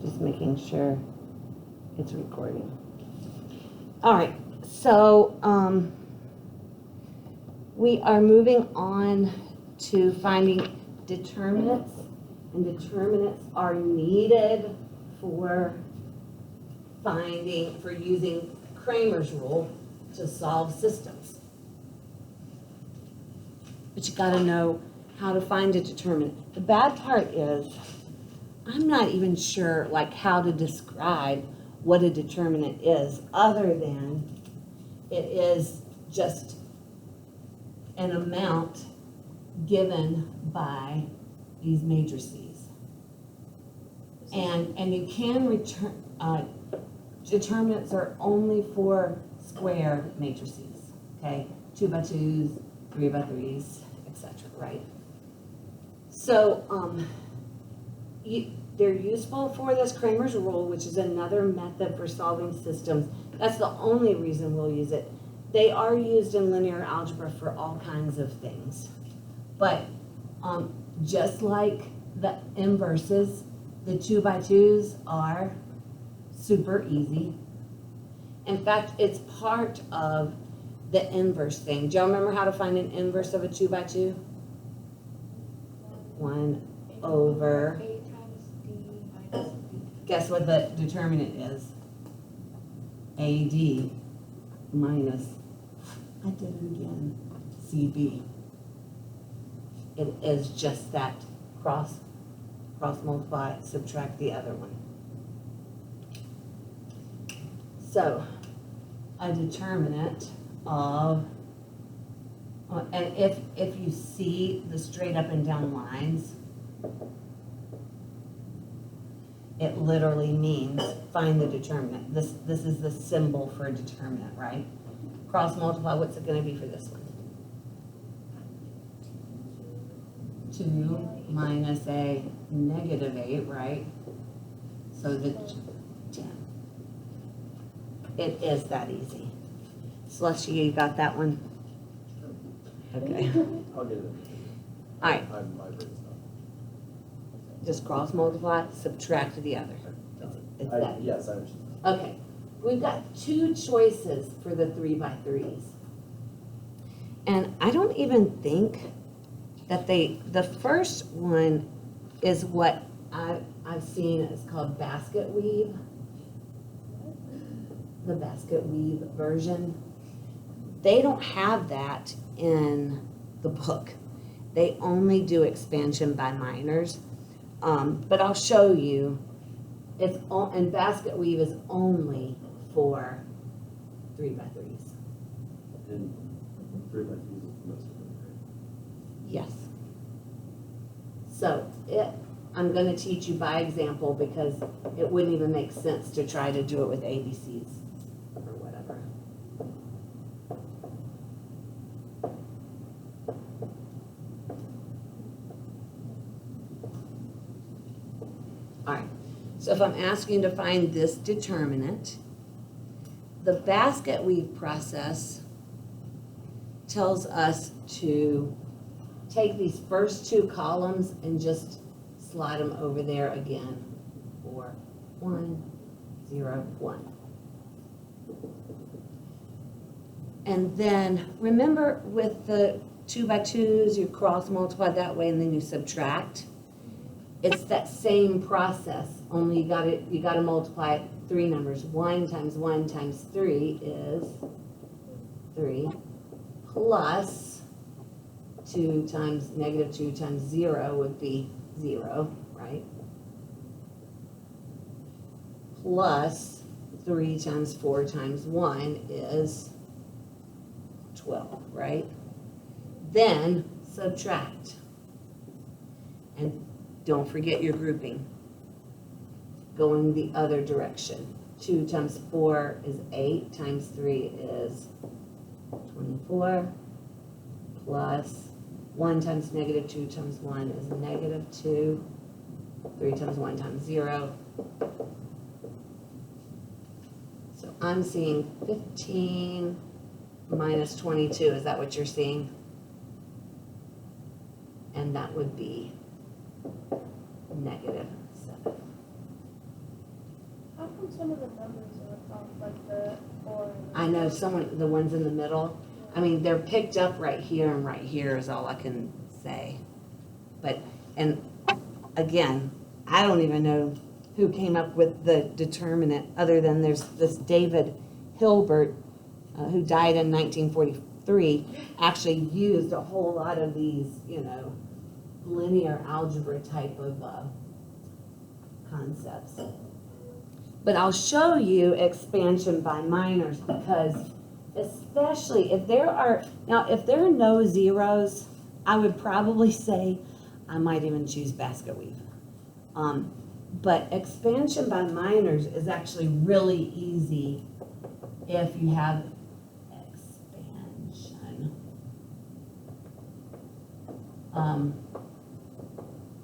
Just making sure it's recording. All right, so we are moving on to finding determinants, and determinants are needed for using Cramer's rule to solve systems. But you gotta know how to find a determinant. The bad part is, I'm not even sure like how to describe what a determinant is, other than it is just an amount given by these matrices. And you can return, determinants are only for square matrices, okay? 2 by 2s, 3 by 3s, etc., right? So they're useful for this Cramer's rule, which is another method for solving systems. That's the only reason we'll use it. They are used in linear algebra for all kinds of things. But just like the inverses, the 2 by 2s are super easy. In fact, it's part of the inverse thing. Do y'all remember how to find an inverse of a 2 by 2? 1 over. A times D minus B. Guess what the determinant is? AD minus, I did it again, CB. It is just that cross multiply, subtract the other one. So a determinant of, and if you see the straight up and down lines, it literally means find the determinant. This is the symbol for a determinant, right? Cross multiply, what's it going to be for this one? 2 minus a negative 8, right? So the 10. It is that easy. Celestia, you got that one? Okay. I'll get it. All right. My brain's not. Just cross multiply, subtract the other. It's that easy. Yes, I understand. Okay, we've got 2 choices for the 3 by 3s. And I don't even think that the first one is what I've seen is called basket weave. The basket weave version. They don't have that in the book. They only do expansion by minors. But I'll show you. And basket weave is only for 3 by 3s. And 3 by 2s is most of them, right? Yes. So I'm going to teach you by example because it wouldn't even make sense to try to do it with ABCs or whatever. All right. So if I'm asking to find this determinant, the basket weave process tells us to take these first 2 columns and just slide them over there again. 4, 1, 0, 1. And then remember with the 2 by 2s, you cross multiply that way and then you subtract. It's that same process, only you gotta multiply 3 numbers. 1 times 1 times 3 is 3, plus 2 times negative 2 times 0 would be 0, right? Plus 3 times 4 times 1 is 12, right? Then subtract. And don't forget your grouping. Going the other direction. 2 times 4 is 8, times 3 is 24, plus 1 times negative 2 times 1 is negative 2, 3 times 1 times 0. So I'm seeing 15 minus 22, is that what you're seeing? And that would be negative 7. How come some of the numbers are off, like the 4 and the I know the ones in the middle, I mean, they're picked up right here and right here is all I can say. But, and again, I don't even know who came up with the determinant, other than there's this David Hilbert, who died in 1943, actually used a whole lot of these, linear algebra type of concepts. But I'll show you expansion by minors, because especially if there are no zeros, I would probably say I might even choose basket weave. But expansion by minors is actually really easy if you have expansion.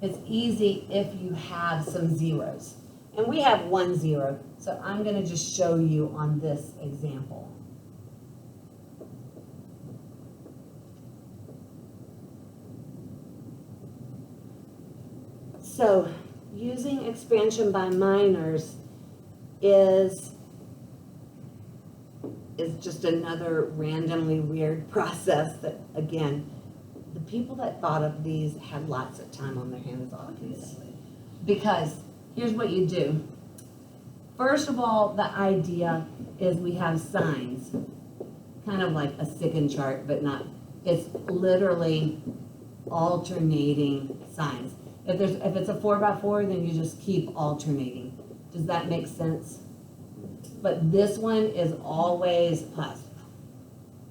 It's easy if you have some zeros. And we have 1 0, so I'm going to just show you on this example. So using expansion by minors is just another randomly weird process that, again, the people that thought of these had lots of time on their hands, all I can say. Because here's what you do. First of all, the idea is we have signs, kind of like a secant chart, but not. It's literally alternating signs. If it's a 4x4, then you just keep alternating. Does that make sense? But this one is always positive.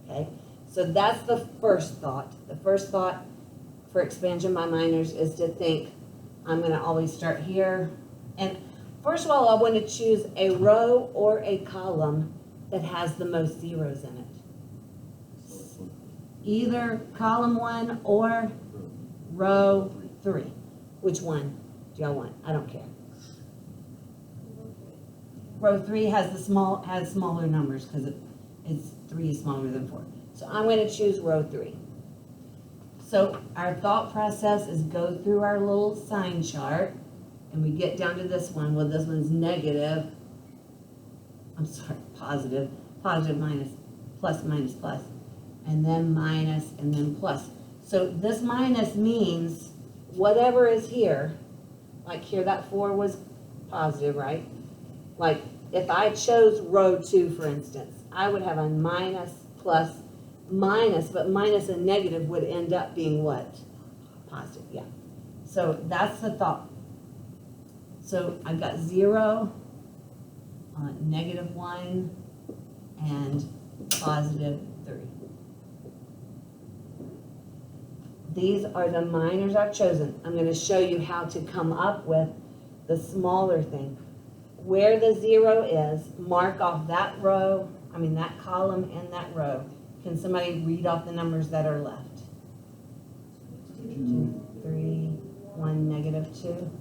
Okay? So that's the first thought. The first thought for expansion by minors is to think, I'm going to always start here. And first of all, I want to choose a row or a column that has the most zeros in it. Either column 1 or row 3. Which one do y'all want? I don't care. Row 3 has smaller numbers because it's 3 is smaller than 4. So I'm going to choose row 3. So our thought process is go through our little sign chart, and we get down to this one. Well, this one's negative. I'm sorry, positive, minus, plus, minus, plus, and then minus, and then plus. So this minus means whatever is here, like here that 4 was positive, right? Like if I chose row 2, for instance, I would have a minus, plus, minus, but minus and negative would end up being what? Positive, yeah. So that's the thought. So I've got 0, negative 1, and positive 3. These are the minors I've chosen. I'm going to show you how to come up with the smaller thing. Where the 0 is, mark off that column and that row. Can somebody read off the numbers that are left? 2, 3, 1, negative 2.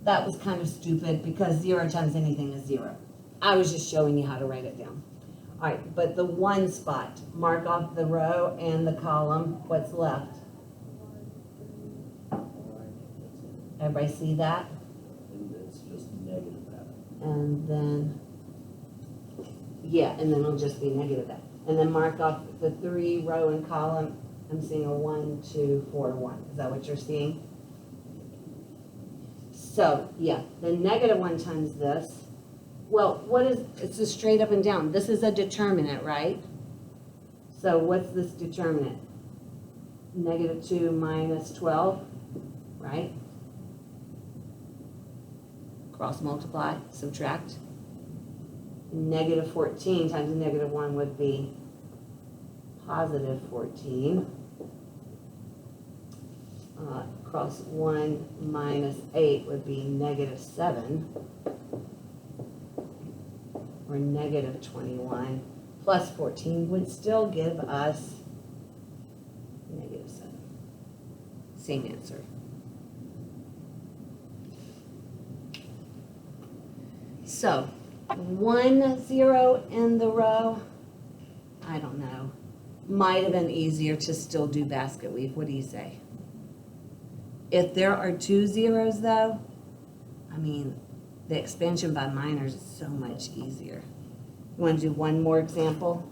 That was kind of stupid because 0 times anything is 0. I was just showing you how to write it down. All right, but the 1 spot, mark off the row and the column. What's left? 1, 3, 4, Everybody see that? And it's just negative that. And then, yeah, and then it'll just be negative that. And then mark off the 3 row and column. I'm seeing a 1, 2, 4, 1. Is that what you're seeing? So, yeah, the negative 1 times this. Well, it's just straight up and down. This is a determinant, right? So what's this determinant? Negative 2 minus 12, right? Cross multiply, subtract. Negative 14 times negative 1 would be positive 14. Cross 1 minus 8 would be negative 7. Or negative 21. Plus 14 would still give us negative 7. Same answer. So, 1 0 in the row, I don't know. Might have been easier to still do basket weave. What do you say? If there are 2 zeros though, mean, the expansion by minors is so much easier. You want to do one more example?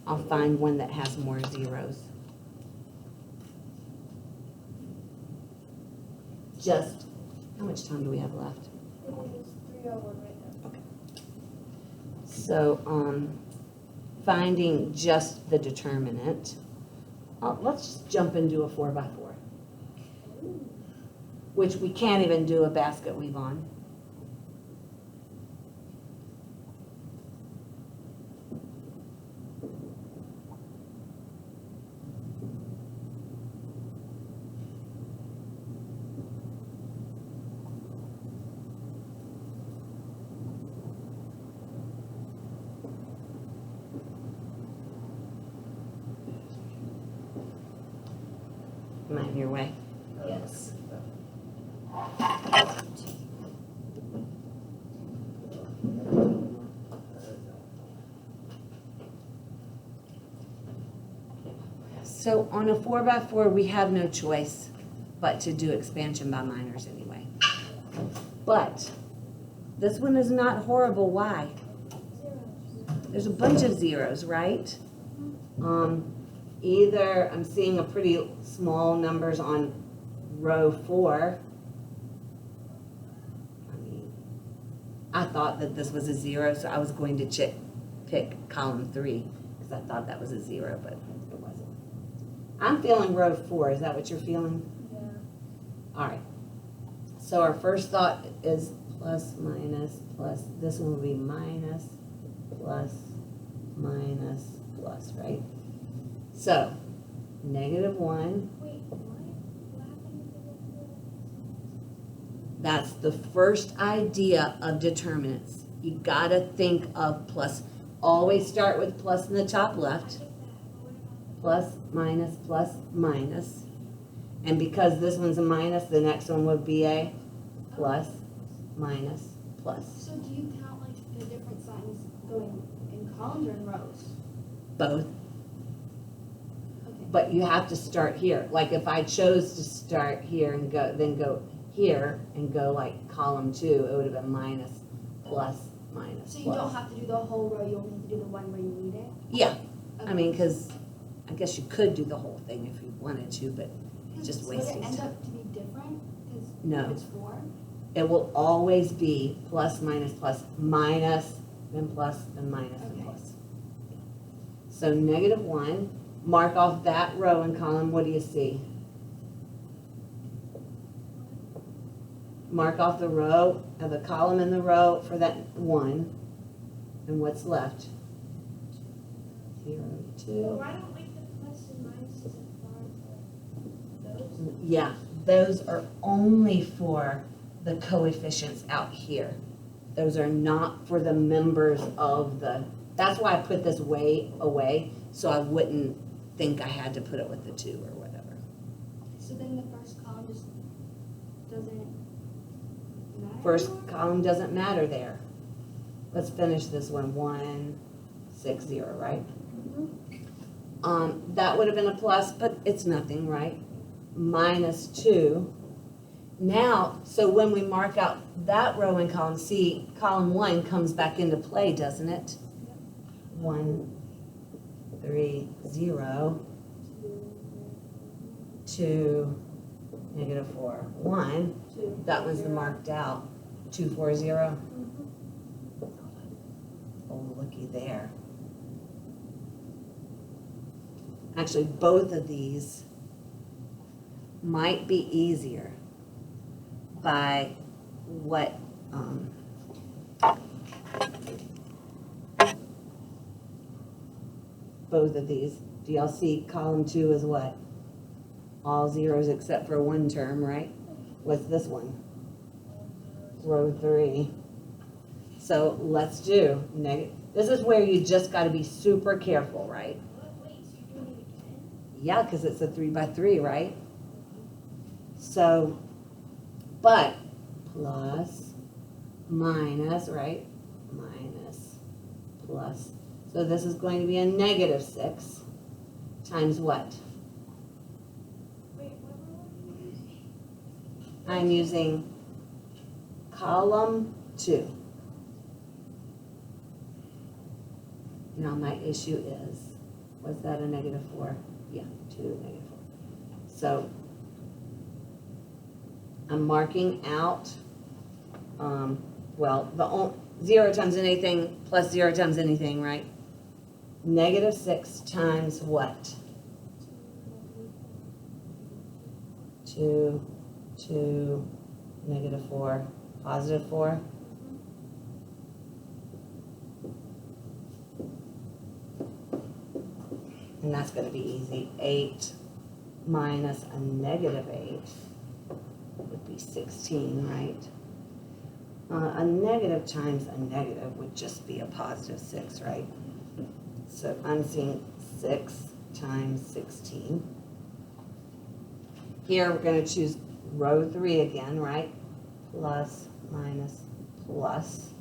I'll find one that has more zeros. Just, how much time do we have left? It is 3:01 right now. So, finding just the determinant. Let's just jump into a 4x4, which we can't even do a basket weave on. Am I in your way? Yes. So on a 4x4, we have no choice but to do expansion by minors anyway. But this one is not horrible. Why? There's a bunch of zeros, right? Either I'm seeing a pretty small numbers on row 4. I mean, I thought that this was a 0, so I was going to pick column 3 because I thought that was a 0, but it wasn't. I'm feeling row 4. Is that what you're feeling? Yeah. All right. So our first thought is plus, minus, plus. This one will be minus, plus, minus, plus, right? So, -1. Wait, what happened to That's the first idea of determinants. You gotta think of plus. Always start with plus in the top left. Plus, minus, plus, minus. And because this one's a minus, the next one would be a plus, minus, plus. So do you count like the different signs going in columns or in rows? Both. Okay. But you have to start here. Like if I chose to start here and then go here and go like column 2, it would have been minus, plus, minus, So you plus. don't have to do the whole row, you only have to do the one where you need it? Yeah, Okay. I mean, because I guess you could do the whole thing if you wanted to, but just Would wasting it end time. up to be different? Because No. if it's 4? It will always be plus, minus, then plus, then minus, then Okay. plus. So -1, mark off that row and column, what do you see? Mark off the row, the column in the row for that 1, and what's left? 0, 2. why don't like the plus and minuses and those? Yeah, those are only for the coefficients out here. Those are not for the members of the, that's why I put this way away, so I wouldn't think I had to put it with the 2 or whatever. So then the first column just doesn't matter? First anymore? column doesn't matter there. Let's finish this one, 1, 6, 0, right? That would have been a plus, but it's nothing, right? -2. Now, so when we mark out that row in column C, column 1 comes back into play, doesn't it? 1, 3, 0, 2, -4, 1. That one's the marked out. 2, 4, 0. Oh, looky there. Actually, both of these might be easier by what both of these. Do y'all see column 2 is what? All zeros except for one term, right? What's this one? Row 3. So let's do negative. This is where you just got to be super careful, right? Wait, so you're doing it again? Yeah, because it's a 3 by 3, right? So, but plus, minus, right? Minus, plus. So this is going to be a -6 times what? Wait, what were you using? I'm using column 2. Now my issue is, was that a -4? Yeah, 2, -4. So I'm marking out, well, 0 times anything plus 0 times anything, right? -6 times what? 2, 2, -4, +4. And that's going to be easy. 8 minus a -8 would be 16, right? A negative times a negative would just be a +6, right? So I'm seeing 6 times 16. Here we're going to choose row 3 again, right? Plus, minus, plus,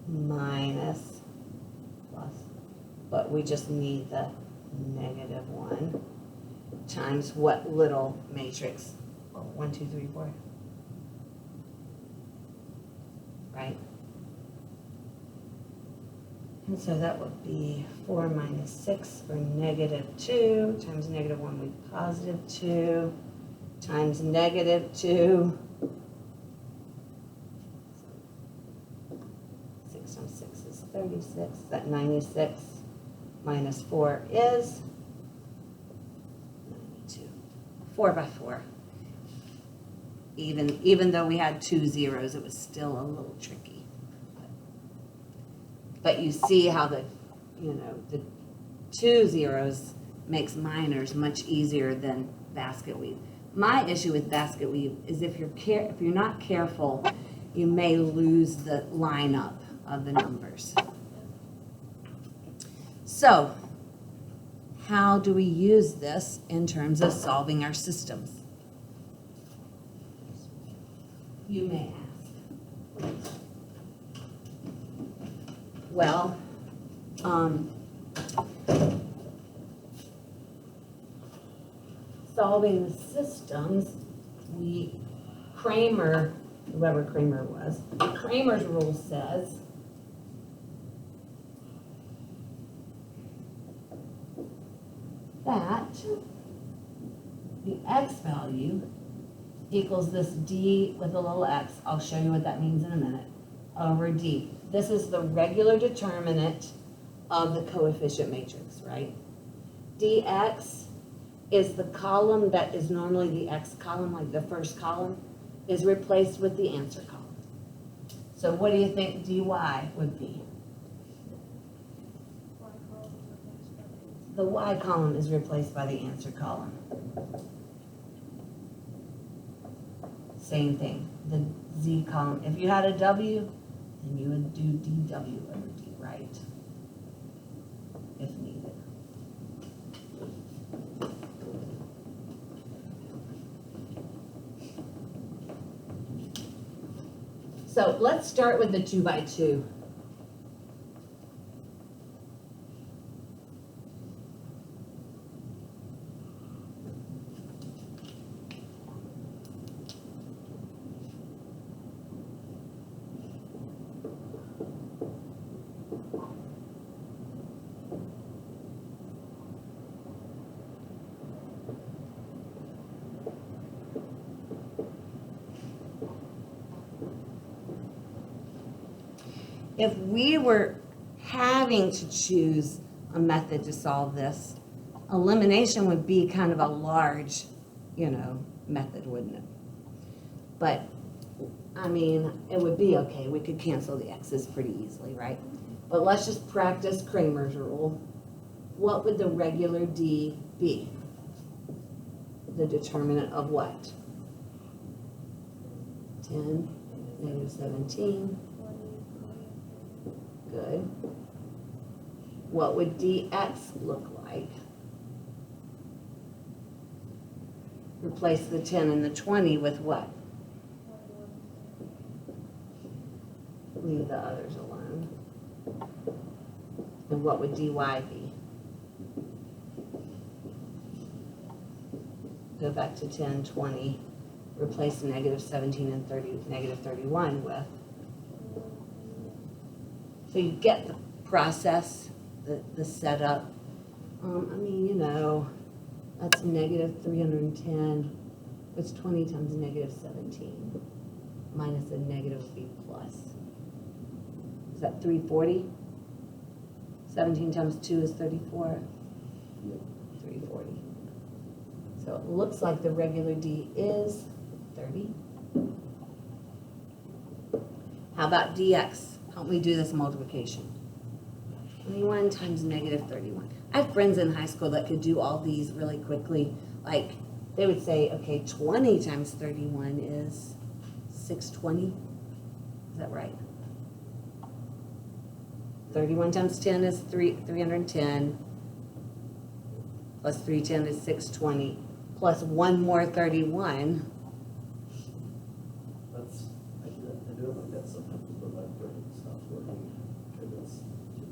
minus, plus. But we just need the -1 times what little matrix? Oh, 1, 2, 3, 4. Right? And so that would be 4 minus 6, or -2, times -1 would be +2, times -2. 6 times 6 is 36, that 96 minus 4 is 92. 4 by 4. Even though we had 2 zeros, it was still a little tricky. But you see how the 2 zeros makes minors much easier than basket weave. My issue with basket weave is if you're not careful, you may lose the lineup of the numbers. So, how do we use this in terms of solving our systems? You may ask. Well, solving the systems, Cramer, whoever Cramer was, Cramer's rule says that the x value equals this d with a little x, I'll show you what that means in a minute, over d. This is the regular determinant of the coefficient matrix, right? dx is the column that is normally the x column, like the first column, is replaced with the answer column. So what do you think dy would be? The y column is replaced by the answer column. Same thing, the z column. If you had a w, then you would do dw over d, right? If needed. So let's start with the 2 by 2. If we were having to choose a method to solve this, elimination would be kind of a large, method, wouldn't it? But, I mean, it would be okay. We could cancel the x's pretty easily, right? But let's just practice Cramer's rule. What would the regular d be? The determinant of what? 10, -17. Good. What would dx look like? Replace the 10 and the 20 with what? Leave the others alone. And what would dy be? Go back to 10, 20, replace negative 17 and negative 31 with. So you get the process, the setup. I mean, you know, that's negative 310. What's 20 times negative 17? Minus a negative would be plus. Is that 340? 17 times 2 is 34. Yep. 340. So it looks like the regular D is 30. How about dx? Help me do this multiplication. 21 times negative 31. I have friends in high school that could do all these really quickly. Like, they would say, okay, 20 times 31 is 620. Is that right? 31 times 10 is 310. Plus 310 is 620. Plus one more 31. I do it like that sometimes, but my brain stops working. Okay, that's too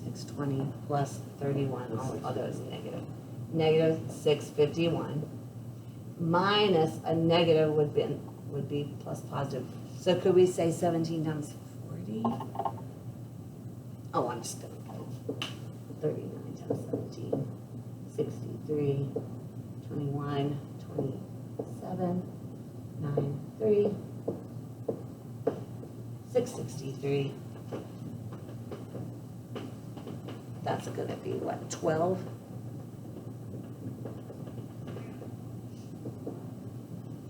many. 620 plus 31, all those negative. Negative 651 minus a negative would be plus positive. So could we say 17 times 40? Oh, I'm just gonna go 39 times 17, 63, 21, 27, 9, 3, 663. That's gonna be what, 12?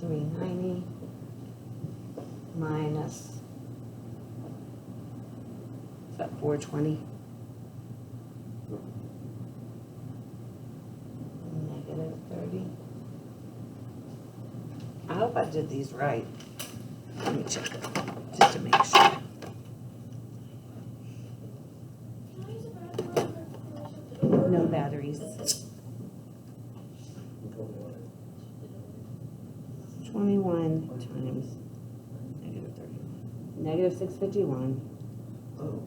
$390 minus, is that 420? Negative 30. I hope I did these right. Let me check it, just to make sure. Can I use a bathroom or No batteries. 21 times negative 31. Negative 651. Oh,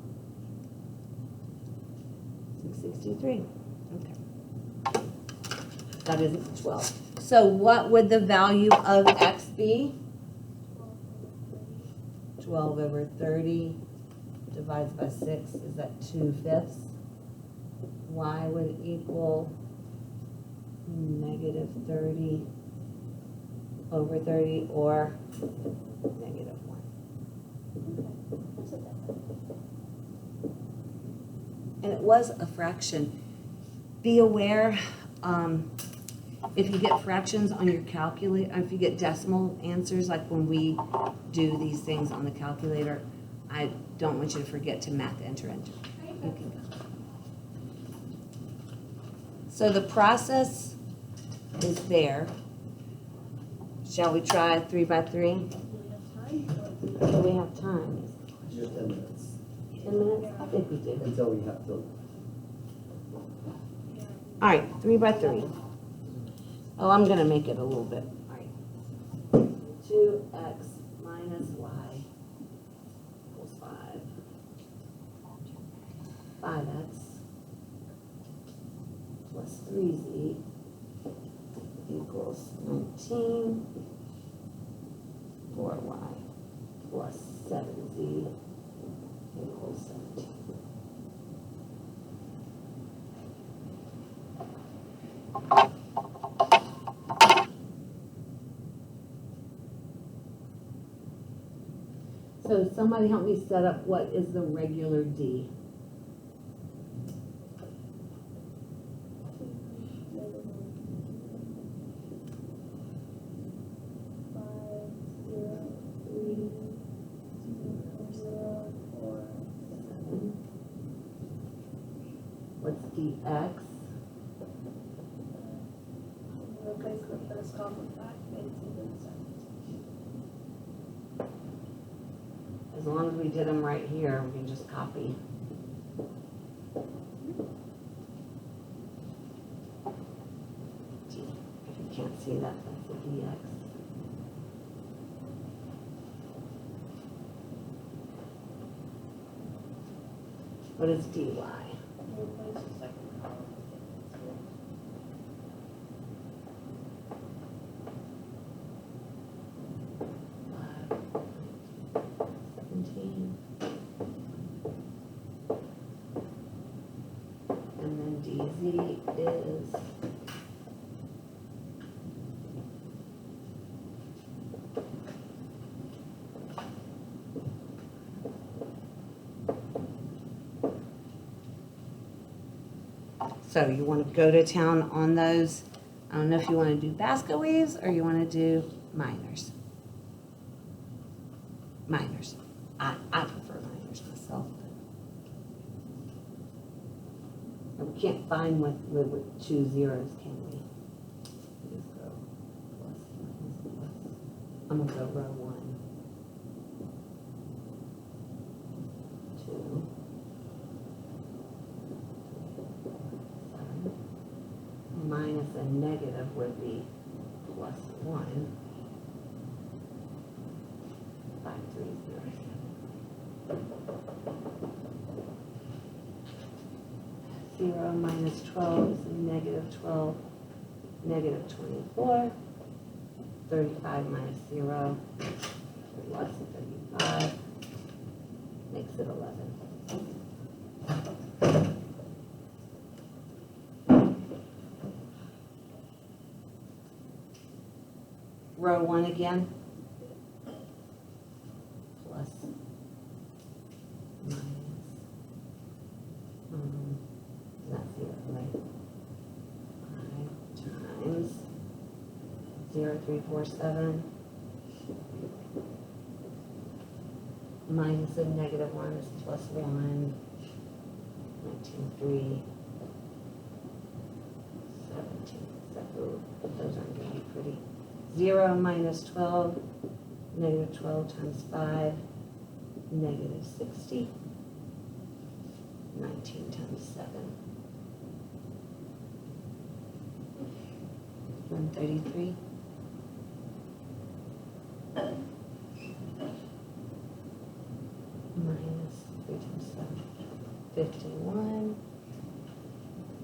663. Okay. That is 12. So what would the value of x be? 12 over 30 divided by 6. Is that 2/5? Y would equal negative 30 over 30 or negative 1. And it was a fraction. Be aware, if you get fractions on your calculator, if you get decimal answers, like when we do these things on the calculator, I don't want you to forget to math enter. You can go. So the process is there. Shall we try 3 by 3? Do we have time? just 10 minutes 10 minutes? I think we do. until we have to. All right, 3 by 3. Oh, I'm gonna make it a little bit. All right. 2x minus y equals 5. 5x plus 3z equals 19. 4y plus 7z equals 17. So somebody help me set up what is the regular D. What's dx? Replace the first column with that, and it's even As long as we did them right here, we can just copy. D. If you can't see that, that's the dx. What is dy? replace the second column. Z is so you want to go to town on those. I don't know if you want to do basket weaves or you want to do minors. Minors. I prefer minors myself. But we can't find with 2 zeros, can we? Just go plus, minus, plus. I'm going to go row 1. 2. 7. Minus a negative would be plus 1. 5, 3, 0, 7. 0 minus 12 is negative 12, negative 24. 35 minus 0, less than 35, makes it 11. Row 1 again. Plus, minus, not 0, right? 5 times 0, 3, 4, 7. Minus a negative 1 is plus 1. 19, 3. 17. So those aren't going to be pretty. 0 minus 12, negative 12 times 5, negative 60. 19 times 7. 133. Minus 3 times 7. 51.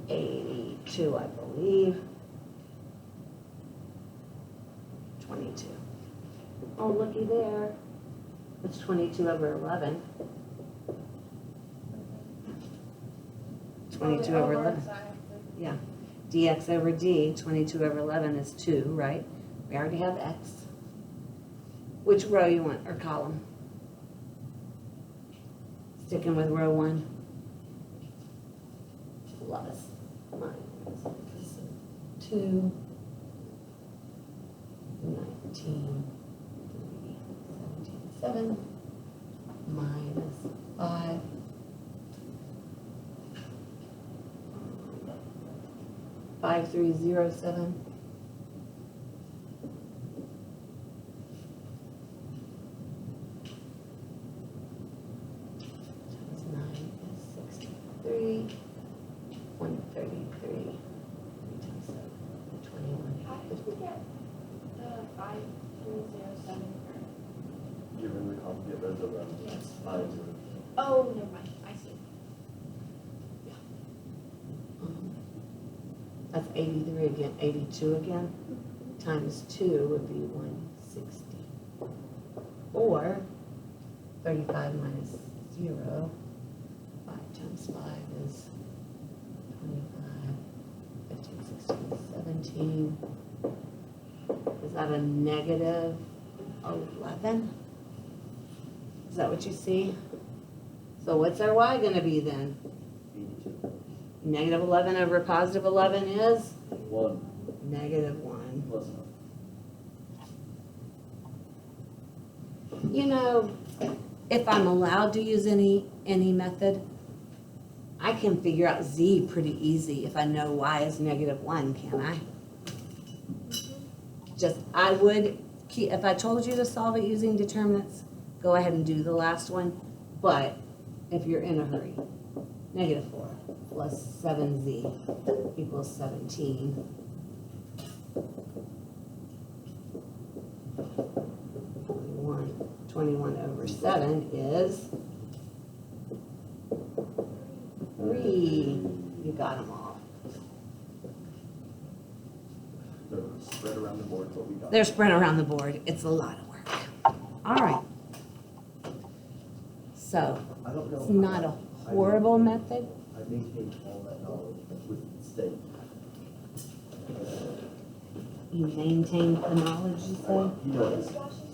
82, I believe. 22. Oh, looky there. It's 22 over 11. 22 over 11. Yeah. Dx over d, 22 over 11 is 2, right? We already have x. Which row you want, or column? Sticking with row 1. Plus, minus, 2, 19, 3, 17, 7, minus 5, 5307. Times 9 is 63. 133. 3 times 7, 21. How did you get the 5307? Given the copy of those around. Yes. 5 0. Oh, never mind. I see. That's 83 again, 82 again, times 2 would be 160. Or 35 minus 0, 5 times 5 is 25, 15, 16, 17. Is that a negative 11? Is that what you see? So what's our y going to be then? 82. Negative 11 over positive 11 is? 1. Negative 1. Plus enough. You know, if I'm allowed to use any method, I can figure out z pretty easy if I know y is negative 1, can I? Just, I would keep, if I told you to solve it using determinants, go ahead and do the last one. But if you're in a hurry, negative 4 plus 7z equals 17. 21 over 7 is 3. You got them all. They're spread around the board, what we got. They're spread around the board. It's a lot of work. All right. So, I don't know. it's not a horrible method. I I maintain all that knowledge with the state. You maintain the knowledge, you say? He does. Josh is